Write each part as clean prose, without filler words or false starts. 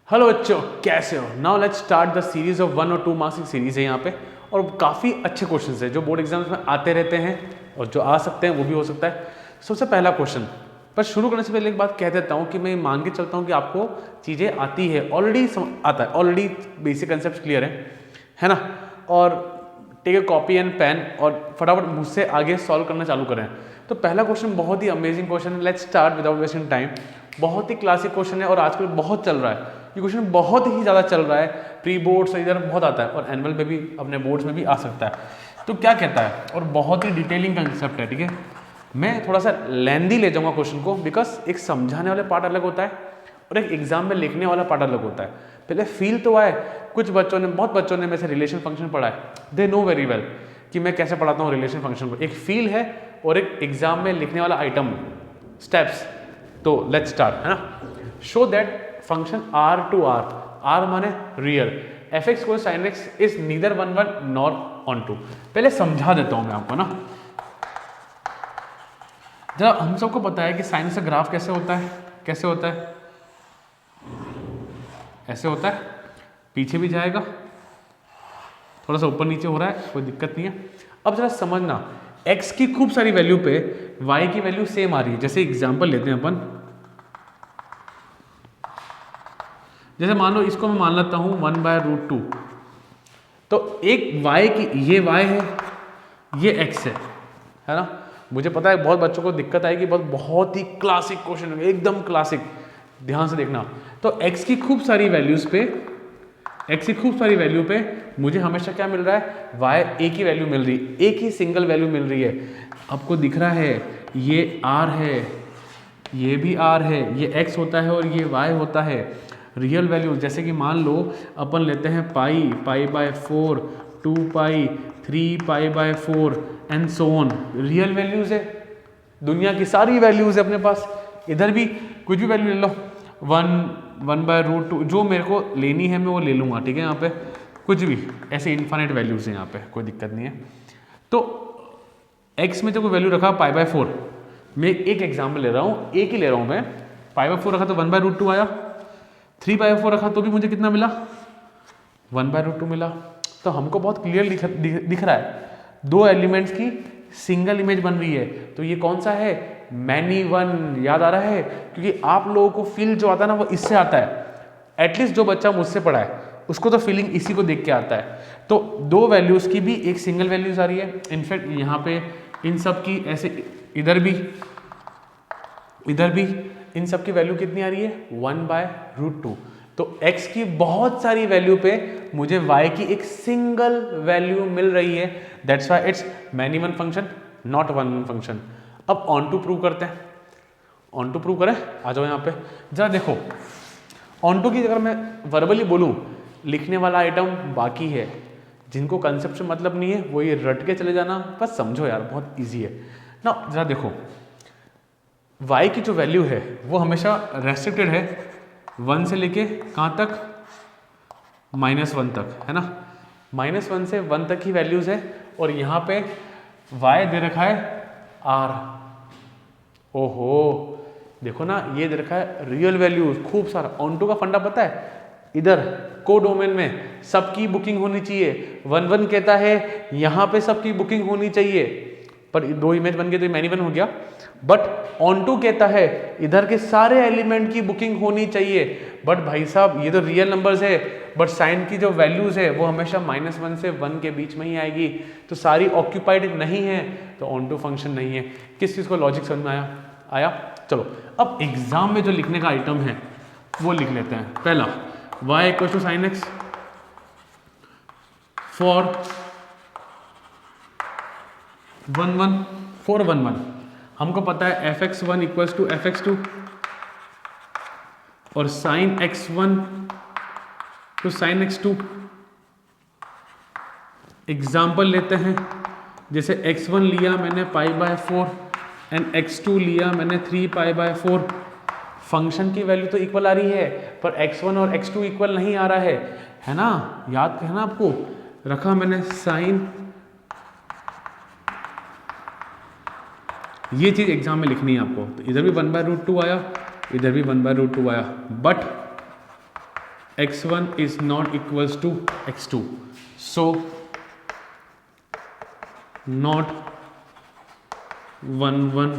Hello बच्चों, कैसे हो? Now let's start the series of 1 और 2 मार्क्स की सीरीज है यहाँ पे। और काफ़ी अच्छे क्वेश्चंस हैं जो बोर्ड एग्जाम्स में आते रहते हैं और जो आ सकते हैं वो भी हो सकता है। सबसे पहला क्वेश्चन, पर शुरू करने से पहले एक बात कह देता हूँ कि मैं मान के चलता हूँ कि आपको चीज़ें आती है, ऑलरेडी आता है, ऑलरेडी बेसिक कंसेप्ट क्लियर है ना। और take a copy and pen और फटाफट मुझसे आगे सॉल्व करना चालू करें। तो पहला क्वेश्चन बहुत ही अमेजिंग क्वेश्चन है। Let's start without wasting time. बहुत ही क्लासिक क्वेश्चन है और आजकल बहुत चल रहा है ये क्वेश्चन, बहुत ही ज़्यादा चल रहा है। प्री बोर्ड्स इधर बहुत आता है और एनुअल में भी, अपने बोर्ड्स में भी आ सकता है। तो क्या कहता है, और बहुत ही डिटेलिंग कंसेप्ट है, ठीक है। मैं थोड़ा सा लेंदी ले जाऊंगा क्वेश्चन को, बिकॉज एक समझाने वाला पार्ट अलग होता है और एक एग्जाम में लिखने वाला पार्ट अलग होता है। पहले फील तो आए। कुछ बच्चों ने, बहुत बच्चों ने में से रिलेशन फंक्शन पढ़ा है, दे नो वेरी वेल कि मैं कैसे पढ़ाता हूँ रिलेशन फंक्शन को। एक फील है और एक एग्जाम में लिखने वाला आइटम, स्टेप्स। तो लेट्स स्टार्ट, है ना। Show that function R to R, R माने रियल, fx को sin x is neither 1 nor onto. पहले समझा देता हूं मैं आपको ना। जरा हम सबको पता है कि साइन का ग्राफ कैसे होता है, कैसे होता है, ऐसे होता है, पीछे भी जाएगा, थोड़ा सा ऊपर नीचे हो रहा है, कोई दिक्कत नहीं है। अब जरा समझना, x की खूब सारी वैल्यू पे y की वैल्यू सेम आ रही है। जैसे एग्जांपल लेते हैं अपन, जैसे मान लो इसको मैं मान लेता हूँ 1/√2। तो एक y की, ये y है, ये x है ना। मुझे पता है बहुत बच्चों को दिक्कत आएगी, बहुत ही क्लासिक क्वेश्चन है, एकदम क्लासिक, ध्यान से देखना। तो x की खूब सारी वैल्यूज पे, x की खूब सारी वैल्यू पे मुझे हमेशा क्या मिल रहा है, y एक ही वैल्यू मिल रही है, एक ही सिंगल वैल्यू मिल रही है। आपको दिख रहा है ये r है, ये भी r है, ये x होता है और ये y होता है। रियल वैल्यूज जैसे कि मान लो अपन लेते हैं π/4, 2π, 3π/4 and so on. Real values है, दुनिया की सारी वैल्यूज है अपने पास। इधर भी कुछ भी वैल्यू ले लो, 1/√2 जो मेरे को लेनी है मैं वो ले लूँगा, ठीक है। यहाँ पे कुछ भी ऐसे इन्फाइनाइट वैल्यूज हैं, यहाँ पे कोई दिक्कत नहीं है। तो x में जो कोई वैल्यू रखा π/4, मैं एक एग्जाम्पल ले रहा हूँ, एक ही ले रहा हूँ मैं। π/4 रखा तो 1/√2 आया, 3/4 रखा तो भी मुझे कितना मिला, 1/√2 मिला। तो हमको बहुत क्लियर दिख रहा है, दो एलिमेंट्स की सिंगल इमेज बन रही है। तो ये कौन सा है, मैनी वन। याद आ रहा है, क्योंकि आप लोगों को फील जो आता है ना वो इससे आता है। एटलीस्ट जो बच्चा मुझसे पढ़ा है उसको तो फीलिंग इसी को देख के आता है। तो दो वैल्यूज की भी एक सिंगल वैल्यूज आ रही है। इनफैक्ट यहाँ पे इन सब की ऐसे, इधर भी, इधर भी इन सब की वैल्यू कितनी आ रही है, 1/√2। तो x की बहुत सारी वैल्यू पे मुझे y की एक सिंगल वैल्यू मिल रही है। That's why it's many one function, not one one function. अब ऑन टू प्रूव करते हैं, ऑन टू प्रूव करें। आ जाओ यहाँ पे, जरा देखो ऑन टू की अगर मैं वर्बली बोलूँ, लिखने वाला आइटम बाकी है। जिनको कंसेप्ट से मतलब नहीं है वो ये रट के चले जाना, बस समझो यार, बहुत ईजी है ना। जरा देखो y की जो वैल्यू है वो हमेशा रेस्ट्रिक्टेड है 1 से लेके कहाँ तक, -1 तक, है ना। -1 से 1 तक ही वैल्यूज है और यहाँ पे y दे रखा है r। ओहो देखो ना, ये दे रखा है रियल वैल्यूज खूब सारा। ऑनटू का फंडा पता है, इधर को डोमेन में सबकी बुकिंग होनी चाहिए। 1/1 कहता है यहाँ पे सबकी बुकिंग होनी चाहिए, पर दो इमेज बन गए तो मैनी वन हो गया। बट ऑनटू कहता है इधर के सारे एलिमेंट की बुकिंग होनी चाहिए। बट भाई साहब ये तो रियल नंबर्स है, बट साइन की जो वैल्यूज है वो हमेशा -1 से 1 के बीच में ही आएगी। तो सारी ऑक्यूपाइड नहीं है, तो ऑनटू फंक्शन नहीं है। किस चीज को लॉजिक समझ में आया? चलो अब एग्जाम में जो लिखने का आइटम है वो लिख लेते हैं। पहला y = sin x फॉर 1/1 हमको पता है fx1 = fx2 और sin x1 to sin x2। Example लेते हैं, जैसे x1 लिया मैंने π/4 एंड x2 लिया मैंने 3π/4। फंक्शन की वैल्यू तो इक्वल आ रही है, पर x1 और x2 इक्वल नहीं आ रहा है ना। याद है ना आपको, रखा मैंने साइन, ये चीज एग्जाम में लिखनी है आपको। तो इधर भी 1/√2 आया, इधर भी 1/√2 आया। But x1 is not equals to x2, so not 1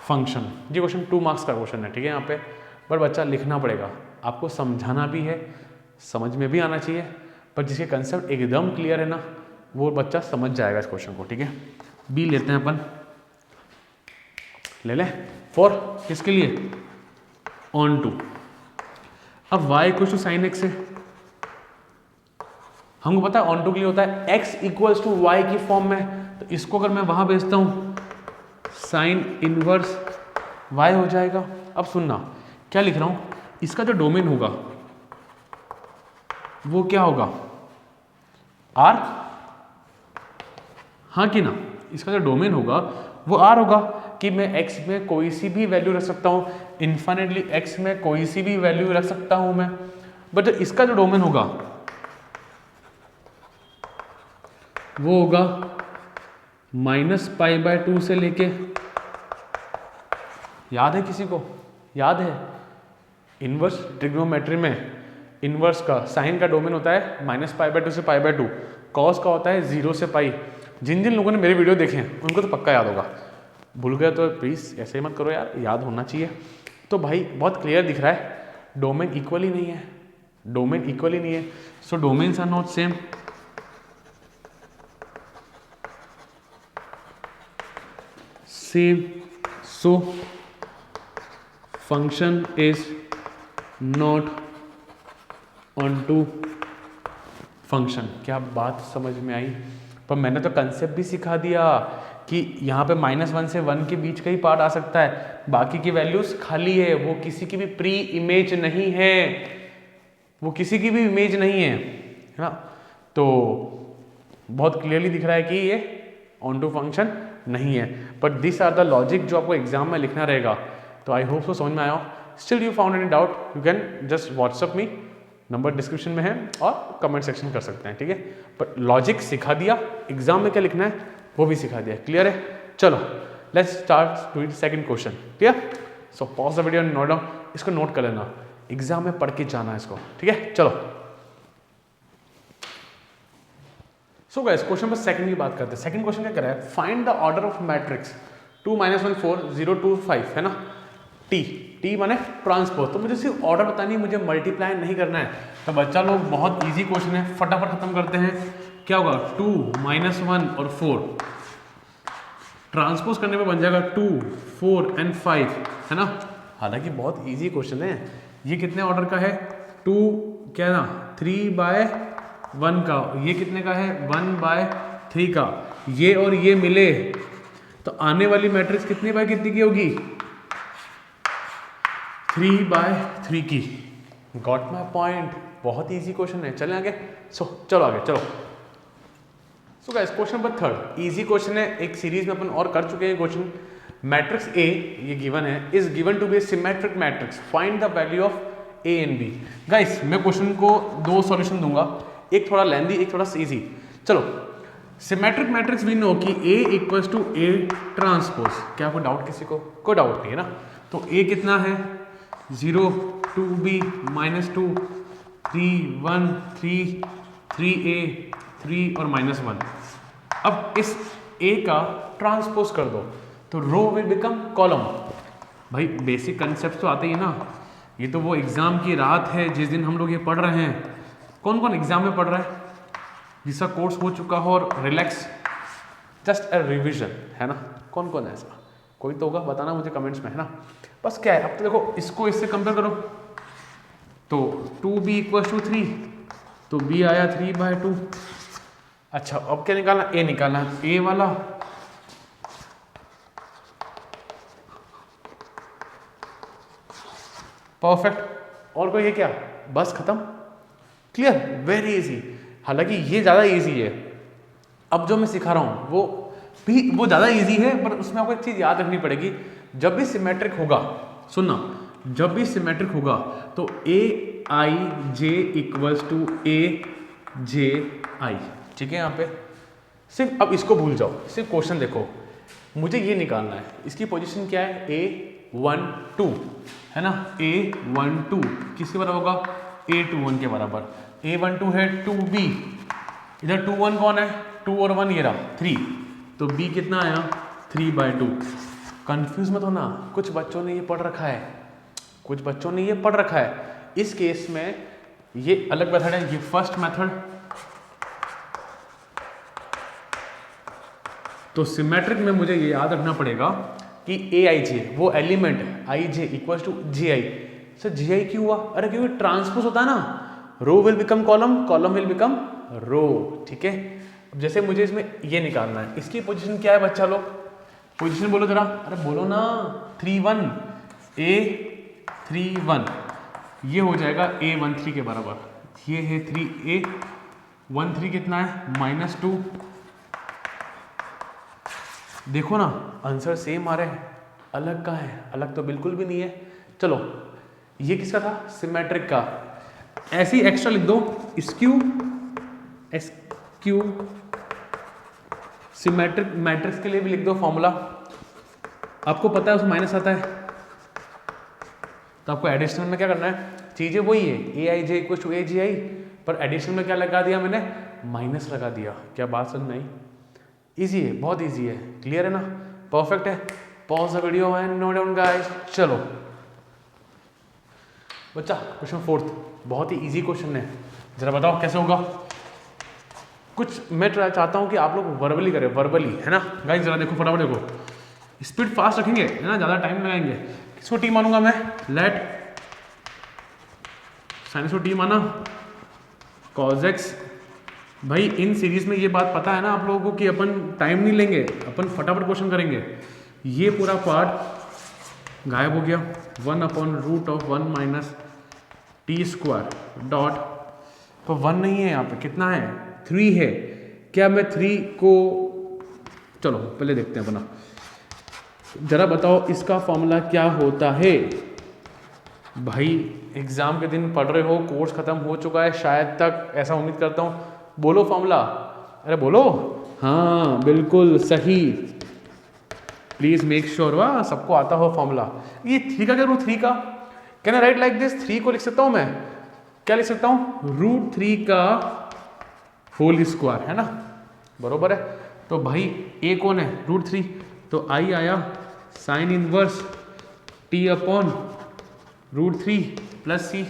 function. ये क्वेश्चन 2 मार्क्स का क्वेश्चन है, ठीक है। यहाँ पे पर बच्चा लिखना पड़ेगा, आपको समझाना भी है, समझ में भी आना चाहिए, पर जिसके कंसेप्ट एकदम क्लियर है ना वो बच्चा समझ जाएगा इस क्वेश्चन को, ठीक है। बी लेते हैं अपन, ले लें 4 किसके लिए, ऑन टू। अब y equal to sine x है, हमको पता है ऑन टू के लिए होता है x इक्वल्स टू वाई की फॉर्म में, तो इसको अगर मैं वहां भेजता हूं साइन इनवर्स y हो जाएगा। अब सुनना क्या लिख रहा हूं, इसका जो डोमेन होगा वो क्या होगा, r, हाँ कि ना, इसका जो डोमेन होगा वो r होगा कि मैं x में कोई सी भी वैल्यू रख सकता हूं, इन्फिनिटली x में कोई सी भी वैल्यू रख सकता हूं मैं, बट इसका जो डोमेन होगा वो होगा -π/2 से लेके, याद है किसी को, याद है इनवर्स ट्रिग्नोमेट्री में इनवर्स का साइन का डोमेन होता है -π/2 से π/2, कॉस का होता है 0 से पाई। जिन जिन लोगों ने मेरे वीडियो देखे हैं उनको तो पक्का याद होगा, भूल गए तो प्लीज़ ऐसे मत करो यार, याद होना चाहिए। तो भाई बहुत क्लियर दिख रहा है, डोमेन इक्वल ही नहीं है, डोमेन इक्वल ही नहीं है, so domains are not same. So function is not onto function। क्या बात समझ में आई? पर मैंने तो कंसेप्ट भी सिखा दिया कि यहाँ पे -1 से 1 के बीच का ही पार्ट आ सकता है, बाकी की वैल्यूज खाली है, वो किसी की भी प्री इमेज नहीं है, वो किसी की भी इमेज नहीं है ना। तो बहुत क्लियरली दिख रहा है कि ये ऑनटू फंक्शन नहीं है, but this are the logic जो आपको एग्जाम में लिखना रहेगा। तो आई होप सो समझ में आया हो। Still you found any doubt you can just WhatsApp me, number description में है और कमेंट सेक्शन कर सकते हैं, ठीक है। बट लॉजिक सिखा दिया, एग्जाम में क्या लिखना है वो भी सिखा दिया, क्लियर है। चलो let's start to second question, clear. So pause the video and note down, इसको नोट कर लेना, एग्जाम में पढ़ के जाना है इसको, ठीक है। चलो so guys question number second की बात करते हैं। सेकंड क्वेश्चन क्या कर रहा है, find the order of matrix 2 - 1 4 0 2 5 है ना, टी माने ट्रांसपोज। तो मुझे सिर्फ ऑर्डर बतानी है, मुझे मल्टीप्लाई नहीं करना है। तो बच्चा लोग बहुत इजी क्वेश्चन है, फटाफट खत्म करते हैं। क्या होगा 2 - 1 और 4, ट्रांसपोज करने पे बन जाएगा 2 4 एंड 5 है ना। हालांकि बहुत इजी क्वेश्चन है, ये कितने ऑर्डर का है, 2 क्या ना 3/1 का, ये कितने का है 1/3 का, ये और ये मिले तो आने वाली मैट्रिक्स कितनी बाय कितनी की होगी, 3/3 की। गॉट माय पॉइंट, बहुत इजी क्वेश्चन है। चलें आगे, चलो आगे चलो। So guys question number third easy question है, एक सीरीज में अपन और कर चुके हैं क्वेश्चन। मैट्रिक्स ए ये गिवन है, is given to be a symmetric matrix, find the value of a and b. Guys मैं क्वेश्चन को 2 सॉल्यूशन दूंगा, एक थोड़ा लेंदी एक थोड़ा इजी। चलो सिमेट्रिक मैट्रिक्स भी नो कि A equals to A transpose. क्या कोई डाउट किसी को, कोई डाउट नहीं है ना। तो A कितना है 0 2B -2 3 1 3 3A 3 और -1। अब इस A का ट्रांसपोज कर दो तो रो विल बिकम कॉलम। भाई बेसिक कंसेप्ट तो आते ही ना, ये तो वो एग्जाम की रात है जिस दिन हम लोग ये पढ़ रहे हैं। कौन कौन एग्जाम में पढ़ रहा है, जिसका कोर्स हो चुका हो और रिलैक्स जस्ट अ रिविजन है ना, कौन कौन है ऐसा, कोई तो होगा, बताना मुझे कमेंट्स में है ना। बस क्या है, अब तो देखो इसको इससे कंपेयर करो, तो 2B इक्वल्स टू 3, तो B आया 3/2। अच्छा अब क्या निकालना, A निकालना, A वाला परफेक्ट। और कोई है क्या, बस खत्म, क्लियर, वेरी इजी। हालांकि ये ज़्यादा इजी है, अब जो मैं सिखा रहा हूँ वो ज़्यादा इजी है, पर उसमें आपको एक चीज़ याद रखनी पड़ेगी, जब भी सिमेट्रिक होगा, सुनना, जब भी सिमेट्रिक होगा तो AIJ इक्वल्स टू AJI, ठीक है। यहाँ पे सिर्फ अब इसको भूल जाओ, सिर्फ क्वेश्चन देखो, मुझे ये निकालना है, इसकी पोजीशन क्या है A12 है ना, A12 किसके बराबर होगा A21 के बराबर। A12 है 2B, इधर 2 1 कौन है, 2 और 1 ये रहा 3, तो B कितना आया 3/2। कंफ्यूज मत होना, कुछ बच्चों ने ये पढ़ रखा है, कुछ बच्चों ने ये पढ़ रखा है। इस केस में ये अलग मेथड है, ये फर्स्ट मेथड। तो सिमेट्रिक में मुझे ये याद रखना पड़ेगा कि AIJ वो एलिमेंट है, IJ equal to GI। Sir GI क्यों हुआ, अरे क्योंकि ट्रांसपोज होता है ना, row will become column, column will become row, ठीक है। अब जैसे मुझे इसमें ये निकालना है, इसकी पोजीशन क्या है बच्चा लोग, पोजीशन बोलो जरा, अरे बोलो ना, 3 1 A31, ये हो जाएगा A13 के बराबर, ये है 3A13 कितना है -2। देखो ना आंसर सेम आ रहे हैं, अलग का है, अलग तो बिल्कुल भी नहीं है। चलो ये किसका था, सिमेट्रिक का। ऐसी एक्स्ट्रा लिख दो, स्क्यू सिमेट्रिक मैट्रिक्स के लिए भी लिख दो फॉर्मूला, आपको पता है उसमें माइनस आता है, तो आपको एडिशनल में क्या करना है, चीजें वही है, AIJ इक्वल टू AGI, पर एडिशन में क्या लगा दिया मैंने, माइनस लगा दिया। क्या बात समझ में आई, इजी है, बहुत इजी है, क्लियर है ना, परफेक्ट है। Pause the video and note down guys. चलो बच्चा क्वेश्चन 4, बहुत ही इजी क्वेश्चन है, जरा बताओ कैसे होगा। कुछ मैं चाहता हूँ कि आप लोग वर्बली करें, वर्बली, है ना गाइस। जरा देखो फटाफट देखो, स्पीड फास्ट रखेंगे, है ना, ज़्यादा टाइम लगाएंगे। किसको टी मानूंगा मैं, लेट साइनस को टी माना, कॉज एक्स। भाई इन सीरीज में ये बात पता है ना आप लोगों को कि अपन टाइम नहीं लेंगे, अपन फटाफट क्वेश्चन करेंगे। ये पूरा पार्ट गायब हो गया, 1/√1 - t² डॉट, तो 1 नहीं है यहाँ पे, कितना है 3 है। क्या मैं 3 को, चलो पहले देखते हैं अपना, जरा बताओ इसका फॉर्मूला क्या होता है। भाई एग्जाम के दिन पढ़ रहे हो, कोर्स खत्म हो चुका है शायद तक, ऐसा उम्मीद करता हूँ, बोलो फॉर्मूला, अरे बोलो, हाँ बिल्कुल सही, प्लीज मेक श्योर वाह सबको आता हो फॉर्मूला। ये 3 का क्या, √3 का, can I right like this, 3 को लिख सकता हूँ मैं, क्या लिख सकता हूँ, √3 का होल स्क्वायर, है ना, बरोबर है। तो भाई A कौन है, √3, तो I आया साइन इनवर्स T/√3 + C,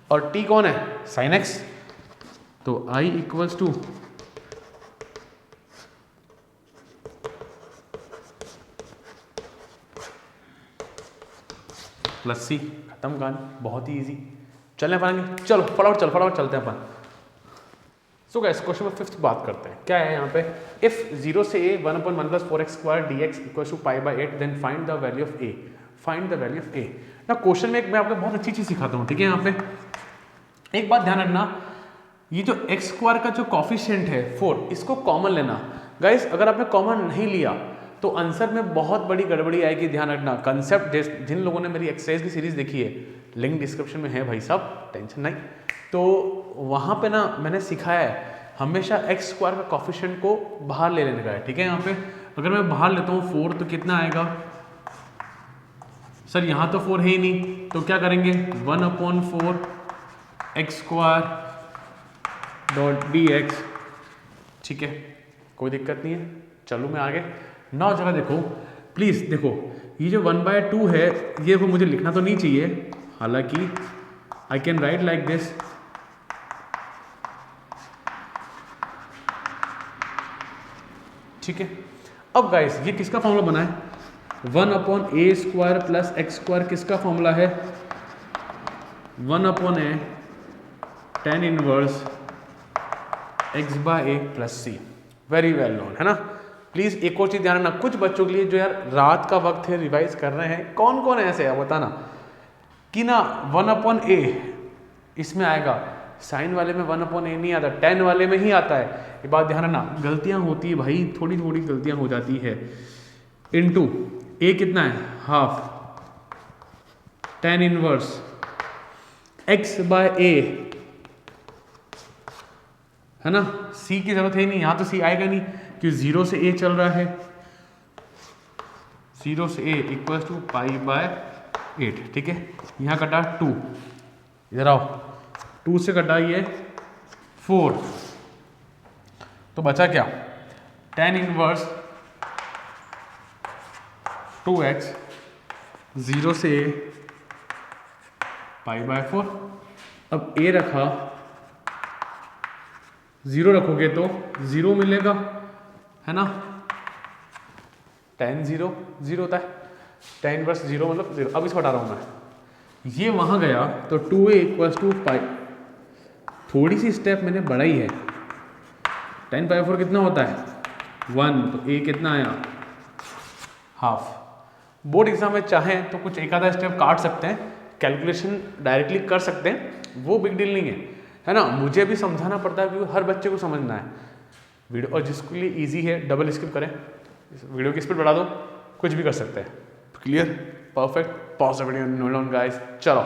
और T कौन है, साइन x, तो I इक्वल्स टू +C, खत्म कहानी, बहुत ही इजी, चलने पाएंगे। चलो फटाफट चलते हैं अपन। सो गाइस क्वेश्चन नंबर 5 बात करते हैं, क्या है यहाँ पे, इफ 0 से a 1/1 + 4x² dx = π/8 then find the value of a, find the value of a। ना क्वेश्चन में मैं आपको बहुत अच्छी चीज सिखाता हूँ, ठीक है। यहाँ पे एक बात ध्यान रखना, ये जो x² का जो कॉफिशिएंट है 4, इसको कॉमन लेना गाइस। अगर आपने कॉमन नहीं लिया तो आंसर में बहुत बड़ी गड़बड़ी आएगी, ध्यान रखना। कंसेप्ट जिन लोगों ने मेरी एक्सरसाइज की सीरीज देखी है, लिंक डिस्क्रिप्शन में है भाई साहब, टेंशन नहीं, तो वहाँ पे ना मैंने सिखाया है हमेशा x² का कॉफिशिएंट को बाहर ले लेने का है, ठीक है। यहाँ पे अगर मैं बाहर लेता हूँ 4 तो कितना आएगा, सर यहाँ तो 4 है ही नहीं, तो क्या करेंगे 1/4 x² डॉट dx, ठीक है, कोई दिक्कत नहीं है। चलो मैं आगे ना, जरा देखो प्लीज, देखो ये जो 1/2 है ये वो मुझे लिखना तो नहीं चाहिए, हालांकि I can write like this, ठीक है। अब गाइस ये किसका फॉर्मूला बना है, 1/a² + x² किसका फॉर्मूला है, 1/a tan inverse x/a + c, very well known, है ना। प्लीज एक और चीज ध्यान रखना, कुछ बच्चों के लिए जो यार रात का वक्त है, रिवाइज कर रहे हैं, कौन कौन ऐसे है बताना कि ना 1/a इसमें आएगा, साइन वाले में 1/a नहीं आता, tan वाले में ही आता है। ये बात ध्यान रखना, गलतियां होती है भाई, थोड़ी थोड़ी गलतियां हो जाती है। इनटू a कितना है, हाफ tan इनवर्स x/a, है ना। c की जरूरत है नहीं, यहां तो c आएगा नहीं क्योंकि 0 से a चल रहा है, 0 से a = π/8, ठीक है। यहाँ कटा 2, इधर आओ 2 से कटा ये 4, तो बचा क्या, tan इनवर्स 2x 0 से π/4। अब a रखा, 0 रखोगे तो 0 मिलेगा, है ना, tan 0 0 होता है, tan इनवर्स 0 मतलब 0। अब इसको हटा रहा हूँ मैं, ये वहाँ गया तो 2a = π, थोड़ी सी स्टेप मैंने बढ़ाई है। tan π/4 कितना होता है 1, तो a कितना आया हाफ। बोर्ड एग्जाम में चाहें तो कुछ एक आधा स्टेप काट सकते हैं, कैलकुलेशन डायरेक्टली कर सकते हैं, वो बिग डील नहीं है ना। मुझे भी समझाना पड़ता है क्योंकि हर बच्चे को समझना है वीडियो, और जिसके लिए इजी है डबल स्किप करें, वीडियो की स्पीड बढ़ा दो, कुछ भी कर सकते हैं। Clear, perfect, pause the video, note down guys. चलो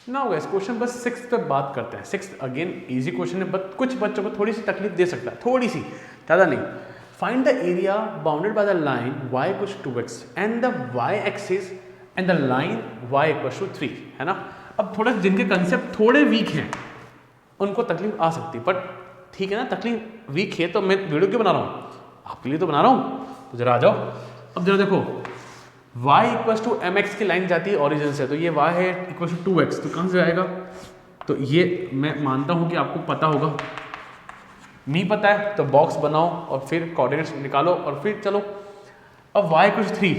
नाउ गाइस क्वेश्चन बस 6 पे बात करते हैं। 6 अगेन इजी क्वेश्चन है, बट कुछ बच्चों को थोड़ी सी तकलीफ दे सकता है, थोड़ी सी, ज़्यादा नहीं। Find the area bounded by the line y = 2x and the y axis and the line y = 3, है ना। अब थोड़ा जिनके कंसेप्ट थोड़े वीक हैं उनको तकलीफ आ सकती है, बट ठीक है ना, तकलीफ वीक है तो मैं वीडियो क्यों बना रहा हूँ, आपके लिए तो बना रहा हूँ, तो जरा आ जाओ। अब जरा देखो, y = mx की लाइन जाती है ओरिजिन से, तो ये y है = 2x, तो कहाँ से आएगा, तो ये मैं मानता हूँ कि आपको पता होगा, नहीं पता है तो बॉक्स बनाओ और फिर कोऑर्डिनेट्स निकालो और फिर चलो। अब y = 3,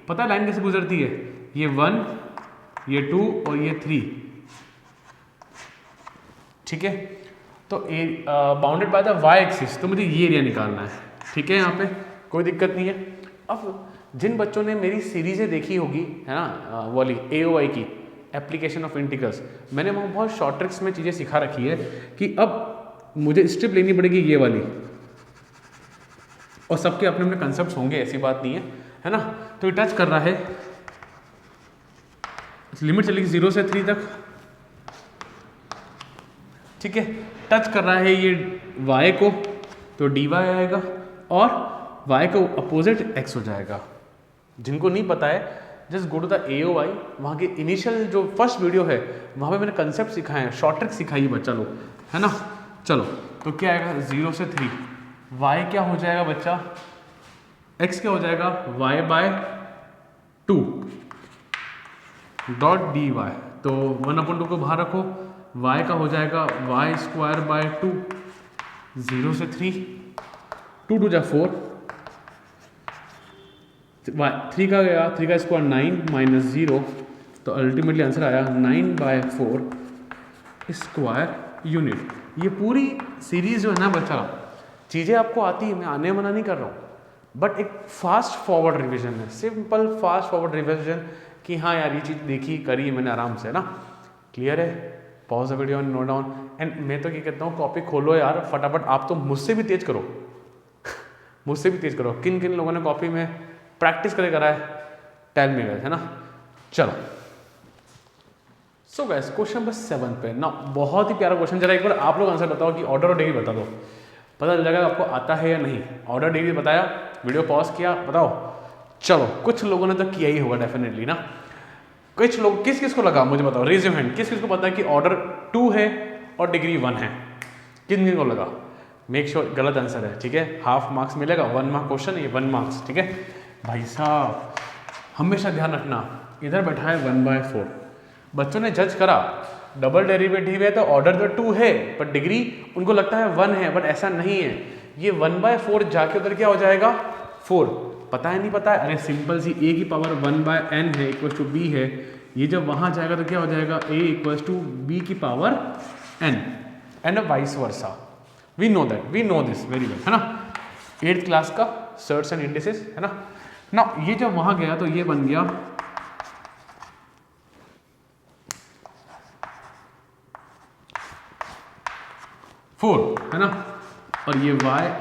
पता है लाइन कैसे गुजरती है, ये 1, ये 2 और ये 3, ठीक है। तो bounded by the y axis, तो मुझे ये एरिया निकालना है, ठीक है, यहाँ पे कोई दिक्कत नहीं है। अब जिन बच्चों ने मेरी सीरीज़ें देखी होगी, है ना, वाली AOI की, एप्लीकेशन ऑफ इंटीग्रल्स, मैंने वहाँ बहुत शॉर्ट ट्रिक्स में चीज़ें सिखा रखी है कि अब मुझे स्ट्रिप लेनी पड़ेगी ये वाली, और सबके अपने अपने कंसेप्ट होंगे, ऐसी बात नहीं है ना। तो ये टच कर रहा है, लिमिट चलेगी 0 से 3 तक, ठीक है, टच कर रहा है ये y को, तो dy आएगा और y को अपोजिट x हो जाएगा। जिनको नहीं पता है just go to the AOI, वहाँ की इनिशियल जो फर्स्ट वीडियो है वहाँ पे मैंने कंसेप्ट सिखाए हैं, शॉर्ट ट्रिक सिखाई है बच्चा लोग, है ना। चलो तो क्या आएगा 0 से 3, y क्या हो जाएगा बच्चा, x क्या हो जाएगा y/2 डॉट dy, तो 1/2 को बाहर रखो, y का हो जाएगा y² 2, 0 से 3, 2 2 जा 4, 3 का गया, 3 का स्क्वायर 9 - 0, तो अल्टीमेटली आंसर आया 9/4 स्क्वायर यूनिट। ये पूरी सीरीज जो है ना बच्चा, चीज़ें आपको आती है, मैं आने मना नहीं कर रहा हूँ, बट एक फास्ट फॉरवर्ड रिवीजन है, सिंपल फास्ट फॉरवर्ड रिवीजन कि हाँ यार ये चीज़ देखी करी मैंने आराम से ना। क्लियर है, pause the video and note down. And मैं तो क्या कहता हूँ, कॉपी खोलो यार फटाफट, आप तो मुझसे भी तेज करो मुझसे भी तेज करो। किन किन लोगों ने कॉपी में प्रैक्टिस करे करा है, टेल मी गाइस, है ना। चलो सो गाइस क्वेश्चन नंबर 7 पे ना, बहुत ही प्यारा क्वेश्चन, जरा एक बार आप लोग आंसर बताओ कि ऑर्डर और डिग्री बता दो, पता चल जाएगा आपको आता है या नहीं। ऑर्डर डिग्री बताया, वीडियो पॉज किया, बताओ। चलो कुछ लोगों ने तो किया ही होगा डेफिनेटली ना, कुछ लोग, किस किस को लगा मुझे बताओ, रेज योर हैंड, किस किस को पता है कि ऑर्डर 2 है और डिग्री 1 है, किन किन को लगा। मेक श्योर गलत आंसर है, ठीक है, हाफ मार्क्स मिलेगा, 1 मार्क क्वेश्चन है, 1 मार्क्स, ठीक है भाई साहब। हमेशा ध्यान रखना, इधर बैठा है 1/4, बच्चों ने जज करा डबल डेरिवेटिव है तो ऑर्डर तो 2 है, पर डिग्री उनको लगता है 1 है, बट ऐसा नहीं है, ये 1/4 जाके उधर क्या हो जाएगा 4। पता है नहीं पता है, अरे सिंपल सी, a की पावर 1/n है इक्वल टू b है, ये जब वहाँ जाएगा तो क्या हो जाएगा a इक्वल टू b की power n, and vice versa. We know that, we know this very well, है ना, 8th क्लास का सर्ट्स एंड इंडिसेस, है ना। ना ये जब वहाँ गया तो ये बन गया 4, है ना, और ये y।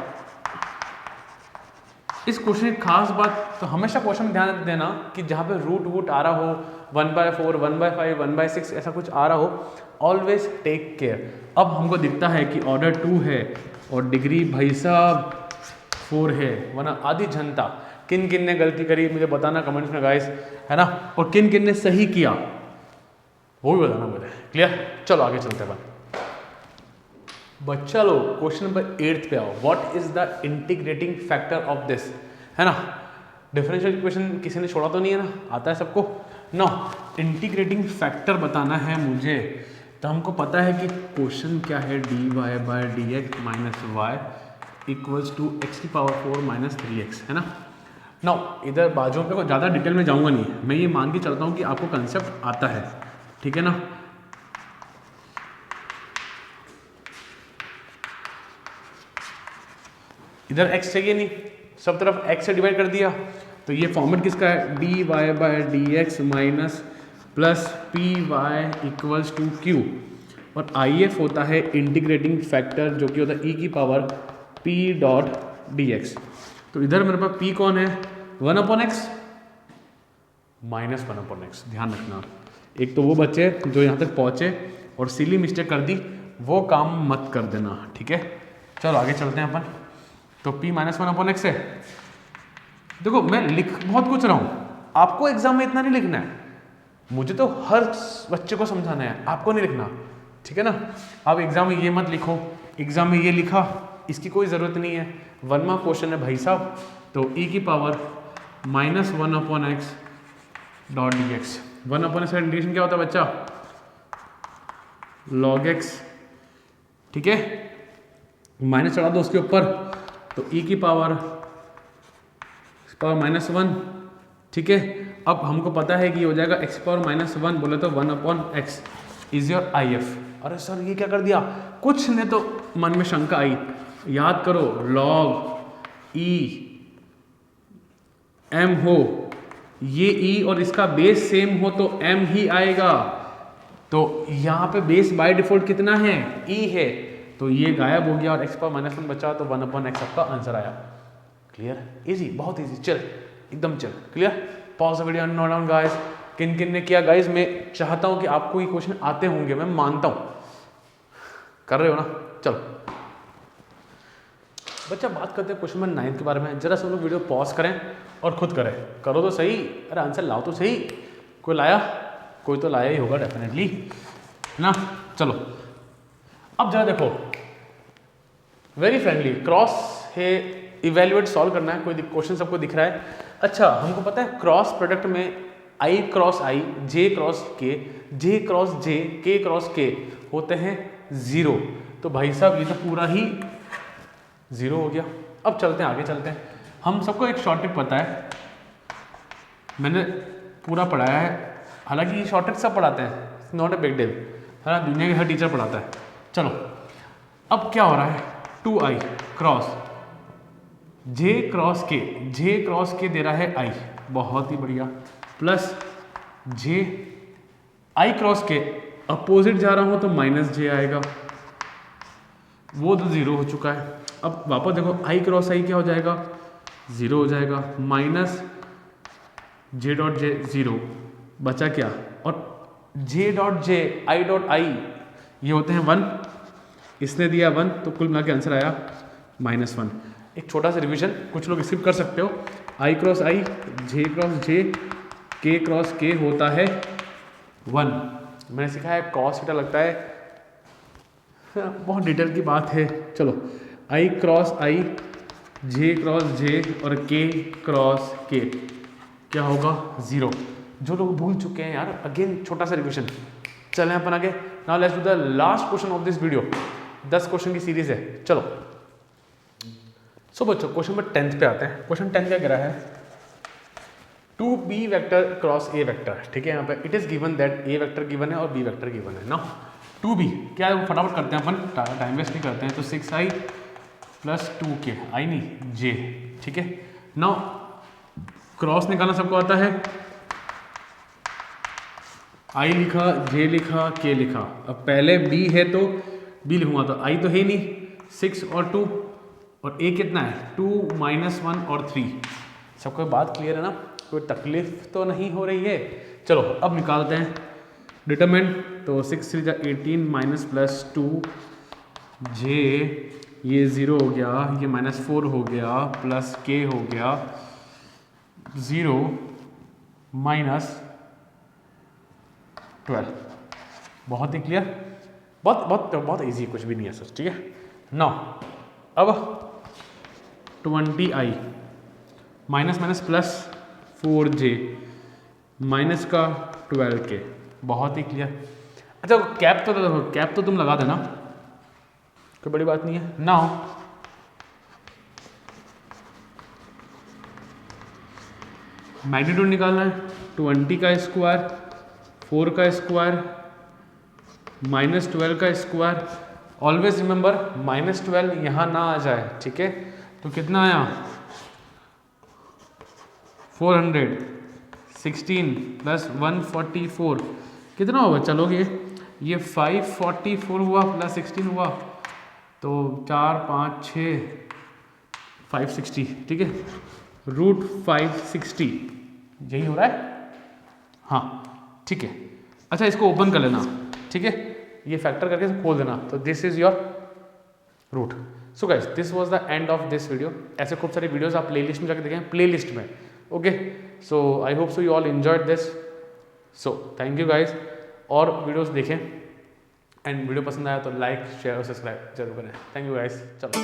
इस क्वेश्चन की खास बात, तो हमेशा क्वेश्चन में ध्यान देना कि जहाँ पे रूट आ रहा हो 1/4, 1/5, 1/6 ऐसा कुछ आ रहा हो, ऑलवेज टेक केयर। अब हमको दिखता है कि ऑर्डर 2 है और डिग्री भाई साहब 4 है, वरना आधी जनता। किन किन ने गलती करी मुझे बताना कमेंट्स में गाइस, है ना, और किन किन ने सही किया, वो भी बताना मुझे। क्लियर? चलो आगे चलते हैं बच्चा लोग। क्वेश्चन नंबर 8 पे आओ। What is the integrating factor of this, है ना। डिफरेंशियल इक्वेशन किसी ने छोड़ा तो नहीं है ना, आता है सबको ना। इंटीग्रेटिंग फैक्टर बताना है मुझे, तो हमको पता है कि क्वेश्चन क्या है, dy by d x minus y equals to x की पावर 4 माइनस 3x, है ना। ना इधर बाजुओं पे को ज़्यादा डिटेल में जाऊंगा नहीं, मैं ये मान के चलता हूँ कि आपको कंसेप्ट आता है, ठीक है ना। इधर x चाहिए नहीं, सब तरफ x से डिवाइड कर दिया, तो ये फॉर्मेट किसका है, dy by d x minus plus p y equals to q, और IF होता है इंटीग्रेटिंग फैक्टर जो कि होता है e की power p dot D x. तो इधर मेरे पास p कौन है, 1/x माइनस 1/x। ध्यान रखना, एक तो वो बच्चे जो यहाँ तक पहुँचे और सिली मिस्टेक कर दी, वो काम मत कर देना, ठीक है। चलो आगे चलते हैं अपन। तो p माइनस 1/x है। देखो मैं लिख बहुत कुछ रहा हूँ, आपको एग्जाम में इतना नहीं लिखना है, मुझे तो हर बच्चे को समझाना है, आपको नहीं लिखना, ठीक है ना। आप एग्जाम में ये मत लिखो, एग्जाम में ये लिखा, इसकी कोई ज़रूरत नहीं है। 1वां क्वेश्चन है भाई साहब, तो e की power minus 1/x dot D x. 1/x का इंटीग्रेशन क्या होता है बच्चा, log x, ठीक है। माइनस चढ़ा दो उसके ऊपर, तो e की पावर -1, ठीक है। अब हमको पता है कि हो जाएगा x पावर -1, बोले तो 1/x इज योर IF। अरे सर ये क्या कर दिया, कुछ ने तो मन में शंका आई, याद करो log e m हो, ये e और इसका बेस सेम हो तो m ही आएगा। तो यहाँ पे बेस बाय डिफॉल्ट कितना है, e है, तो ये गायब हो गया और x पावर -1 बचा, तो 1/x आपका आंसर आया। क्लियर, इजी, बहुत इजी, चल एकदम चल। Clear, pause the video and note down guys. किन किन ने किया गाइस, मैं चाहता हूं कि आपको ये क्वेश्चन आते होंगे, मैं मानता हूं, कर रहे हो ना। चलो बच्चा बात करते हैं क्वेश्चन नंबर 9 के बारे में। जरा सब लोग वीडियो पॉज करें और खुद करें, करो तो सही, अरे आंसर लाओ तो सही। कोई लाया, कोई तो लाया ही होगा डेफिनेटली, है ना। चलो अब जरा देखो, वेरी फ्रेंडली क्रॉस है, इवेल्युएट सॉल्व करना है। कोई क्वेश्चन सबको दिख रहा है। अच्छा हमको पता है क्रॉस प्रोडक्ट में i cross i, j cross k, j cross j, k cross k होते हैं 0। तो भाई साहब ये तो पूरा ही 0 हो गया। अब चलते हैं आगे, चलते हैं। हम सबको एक शॉर्ट ट्रिक पता है, मैंने पूरा पढ़ाया है, हालांकि ये शॉर्ट ट्रिक सब पढ़ाते हैं, नॉट ए बिग डील, है ना, दुनिया के हर टीचर पढ़ाता है। चलो अब क्या हो रहा है, 2i cross j cross k, j cross k दे रहा है i, बहुत ही बढ़िया, plus j i cross k, opposite जा रहा हूं तो माइनस j आएगा, वो तो 0 हो चुका है। अब वापस देखो i क्रॉस i क्या हो जाएगा, 0 हो जाएगा, माइनस j डॉट j 0, बचा क्या, और j dot j i dot i ये होते हैं 1, इसने दिया 1, तो कुल मिला के आंसर आया -1। एक छोटा सा रिवीजन, कुछ लोग स्किप कर सकते हो, i cross i, j cross j, k cross k होता है 1। मैंने सीखा है कॉस थीटा लगता है, बहुत डिटेल की बात है। चलो i cross i, j cross j और k क्रॉस k क्या होगा, 0। जो लोग भूल चुके हैं यार, अगेन छोटा सा रिवीजन, चलें अपन आगे। Now let's do the last question of this video, 10 question की सीरीज है। चलो सो बच्चों क्वेश्चन नंबर 10 पे आते हैं। क्वेश्चन 10 क्या कह रहा है, 2b vector cross a vector, ठीक है। यहाँ पे it is given that a vector given है और b वेक्टर गिवन है ना। 2b क्या है वो फटाफट करते हैं अपन, टाइम वेस्ट नहीं करते हैं। तो 6i प्लस 2k, i नहीं j, ठीक है। नाउ क्रॉस निकालना सबको आता है, i लिखा, j लिखा, k लिखा। अब पहले b है तो b लिखूंगा, तो i तो है ही नहीं, 6 और 2, और a कितना है 2 -1 और 3। सबको बात क्लियर है ना, कोई तकलीफ तो नहीं हो रही है। चलो अब निकालते हैं डिटरमिनेंट। तो 6 3 18 माइनस प्लस 2 j, ये 0 हो गया, ये -4 हो गया, प्लस k हो गया 0 -12। बहुत ही क्लियर, बहुत बहुत बहुत ईजी, कुछ भी नहीं है सर, ठीक है। नाउ अब 20i minus minus plus 4j minus का 12k, बहुत ही क्लियर। अच्छा कैप तो तुम लगा देना, कोई बड़ी बात नहीं है। नाउ मैग्नीट्यूड निकालना है, 20 का स्क्वायर, 4 का स्क्वायर, माइनस 12 का स्क्वायर। ऑलवेज रिमेंबर माइनस 12 यहाँ ना आ जाए, ठीक है। तो कितना आया 416 प्लस 144 कितना होगा, चलोगे ये 544 हुआ प्लस 16 हुआ तो 4 5 6 560, ठीक है। रूट 560 यही हो रहा है, हाँ ठीक है। अच्छा इसको ओपन कर लेना, ठीक है, ये फैक्टर करके खोल देना, तो this is your root. So guys this was the end of this video. ऐसे खूब सारी वीडियोस आप प्लेलिस्ट में जाकर देखें, प्लेलिस्ट में, okay. So I hope so you all enjoyed this. So thank you guys, और वीडियोस देखें, एंड वीडियो पसंद आया तो लाइक शेयर और सब्सक्राइब जरूर करें। थैंक यू गाइस, चलो।